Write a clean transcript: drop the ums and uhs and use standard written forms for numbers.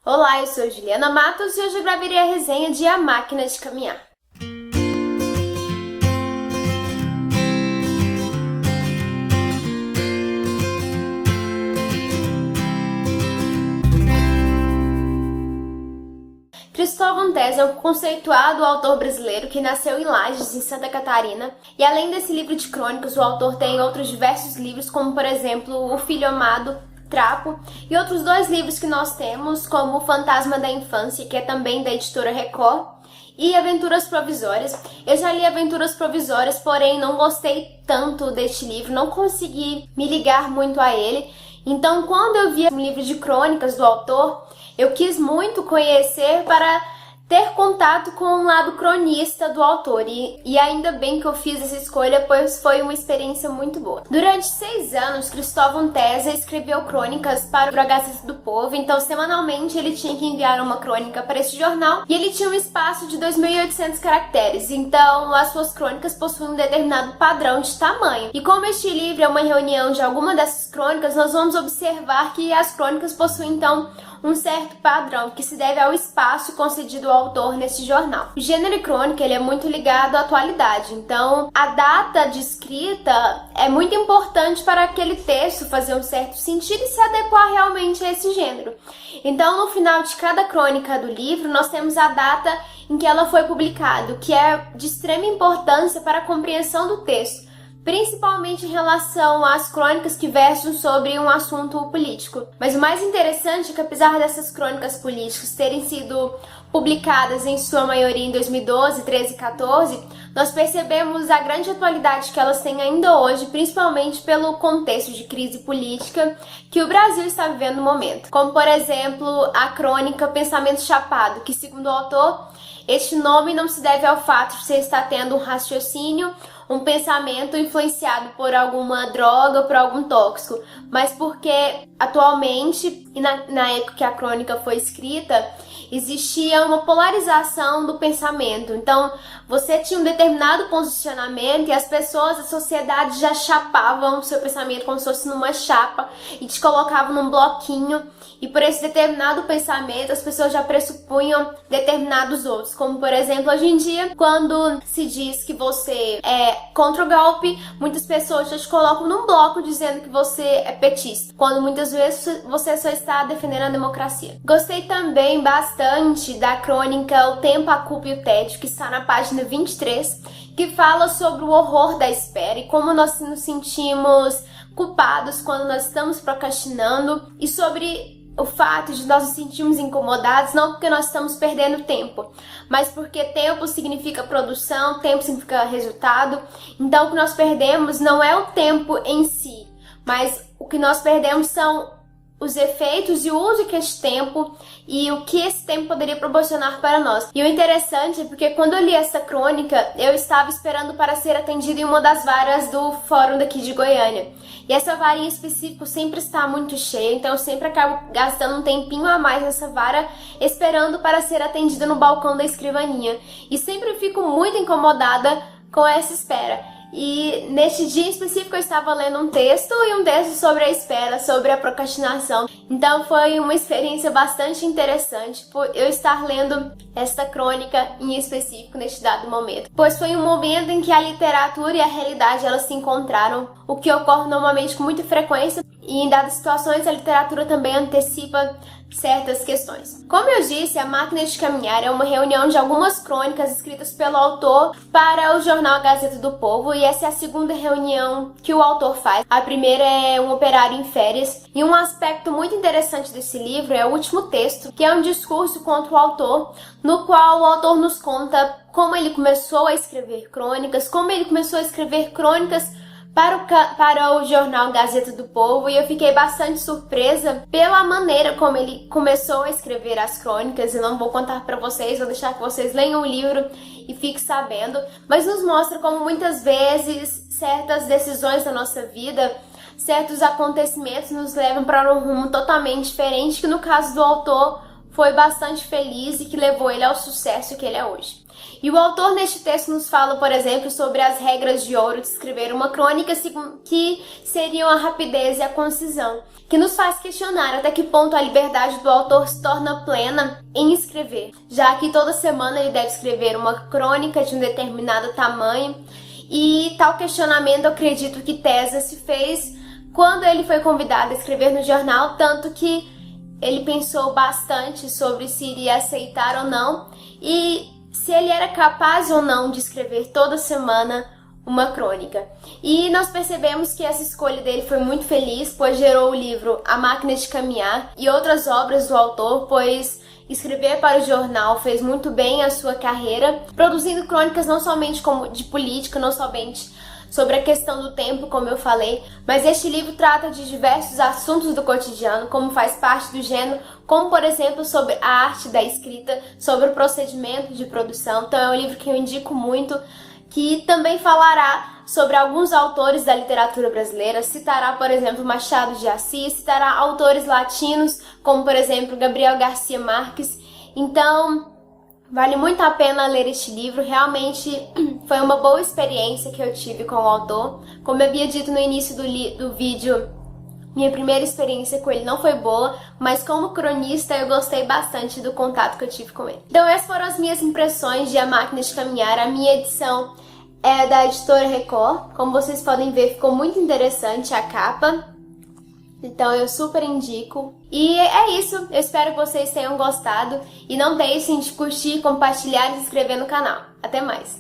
Olá, eu sou Juliana Matos e hoje eu gravarei a resenha de A Máquina de Caminhar. Cristóvão Tezza é um conceituado autor brasileiro que nasceu em Lages, em Santa Catarina, e além desse livro de crônicas, o autor tem outros diversos livros, como por exemplo O Filho Amado, Trapo, e outros dois livros que nós temos, como O Fantasma da Infância, que é também da editora Record, e Aventuras Provisórias. Eu já li Aventuras Provisórias, porém não gostei tanto deste livro, não consegui me ligar muito a ele. Então, quando eu vi um livro de crônicas do autor, eu quis muito conhecer para ter contato com o lado cronista do autor, e ainda bem que eu fiz essa escolha, pois foi uma experiência muito boa. Durante 6 anos, Cristóvão Tezza escreveu crônicas para o Gazeta do Povo, então semanalmente ele tinha que enviar uma crônica para esse jornal, e ele tinha um espaço de 2.800 caracteres, então as suas crônicas possuem um determinado padrão de tamanho. E como este livro é uma reunião de alguma dessas crônicas, nós vamos observar que as crônicas possuem então um certo padrão que se deve ao espaço concedido ao autor nesse jornal. O gênero crônica ele é muito ligado à atualidade, então a data de escrita é muito importante para aquele texto fazer um certo sentido e se adequar realmente a esse gênero. Então, no final de cada crônica do livro, nós temos a data em que ela foi publicada, o que é de extrema importância para a compreensão do texto, principalmente em relação às crônicas que versam sobre um assunto político. Mas o mais interessante é que, apesar dessas crônicas políticas terem sido publicadas em sua maioria em 2012, 13 e 14, nós percebemos a grande atualidade que elas têm ainda hoje, principalmente pelo contexto de crise política que o Brasil está vivendo no momento. Como, por exemplo, a crônica Pensamento Chapado, que, segundo o autor, este nome não se deve ao fato de você estar tendo um raciocínio, um pensamento influenciado por alguma droga, por algum tóxico, mas porque atualmente, e na época que a crônica foi escrita, existia uma polarização do pensamento. Então, você tinha um determinado posicionamento e as pessoas, a sociedade já chapavam o seu pensamento como se fosse numa chapa e te colocavam num bloquinho. E por esse determinado pensamento, as pessoas já pressupunham determinados outros. Como, por exemplo, hoje em dia, quando se diz que você é contra o golpe, muitas pessoas já te colocam num bloco dizendo que você é petista, quando muitas vezes você só está defendendo a democracia. Gostei também bastante da crônica O Tempo, a Culpa e o Tédio, que está na página 23, que fala sobre o horror da espera e como nós nos sentimos culpados quando nós estamos procrastinando, e sobre o fato de nós nos sentirmos incomodados, não porque nós estamos perdendo tempo, mas porque tempo significa produção, tempo significa resultado. Então o que nós perdemos não é o tempo em si, mas o que nós perdemos são os efeitos e o uso que esse tempo e o que esse tempo poderia proporcionar para nós. E o interessante é porque quando eu li essa crônica, eu estava esperando para ser atendida em uma das varas do fórum daqui de Goiânia. E essa vara em específico sempre está muito cheia, então eu sempre acabo gastando um tempinho a mais nessa vara, esperando para ser atendida no balcão da escrivaninha. E sempre fico muito incomodada com essa espera. E neste dia em específico eu estava lendo um texto sobre a espera, sobre a procrastinação. Então foi uma experiência bastante interessante por eu estar lendo esta crônica em específico neste dado momento. Pois foi um momento em que a literatura e a realidade elas se encontraram, o que ocorre normalmente com muita frequência, e em dadas situações a literatura também antecipa certas questões. Como eu disse, A Máquina de Caminhar é uma reunião de algumas crônicas escritas pelo autor para o jornal Gazeta do Povo, e essa é a segunda reunião que o autor faz. A primeira é Um Operário em Férias, e um aspecto muito interessante desse livro é o último texto, que é um discurso contra o autor, no qual o autor nos conta como ele começou a escrever crônicas, para o jornal Gazeta do Povo, e eu fiquei bastante surpresa pela maneira como ele começou a escrever as crônicas. Eu não vou contar para vocês, vou deixar que vocês leiam o livro e fiquem sabendo, mas nos mostra como muitas vezes certas decisões da nossa vida, certos acontecimentos nos levam para um rumo totalmente diferente, que no caso do autor foi bastante feliz e que levou ele ao sucesso que ele é hoje. E o autor neste texto nos fala, por exemplo, sobre as regras de ouro de escrever uma crônica que seriam a rapidez e a concisão, que nos faz questionar até que ponto a liberdade do autor se torna plena em escrever, já que toda semana ele deve escrever uma crônica de um determinado tamanho, e tal questionamento eu acredito que Tesla se fez quando ele foi convidado a escrever no jornal, tanto que ele pensou bastante sobre se iria aceitar ou não e se ele era capaz ou não de escrever toda semana uma crônica. E nós percebemos que essa escolha dele foi muito feliz, pois gerou o livro A Máquina de Caminhar e outras obras do autor, pois escrever para o jornal fez muito bem a sua carreira, produzindo crônicas não somente como de política, não somente sobre a questão do tempo, como eu falei, mas este livro trata de diversos assuntos do cotidiano, como faz parte do gênero, como por exemplo sobre a arte da escrita, sobre o procedimento de produção. Então é um livro que eu indico muito, que também falará sobre alguns autores da literatura brasileira, citará, por exemplo, Machado de Assis, citará autores latinos, como por exemplo Gabriel Garcia Marques. Então vale muito a pena ler este livro, realmente foi uma boa experiência que eu tive com o autor. Como eu havia dito no início do vídeo, minha primeira experiência com ele não foi boa, mas como cronista eu gostei bastante do contato que eu tive com ele. Então essas foram as minhas impressões de A Máquina de Caminhar. A minha edição é da editora Record, como vocês podem ver ficou muito interessante a capa. Então eu super indico. E é isso, eu espero que vocês tenham gostado e não deixem de curtir, compartilhar e se inscrever no canal. Até mais!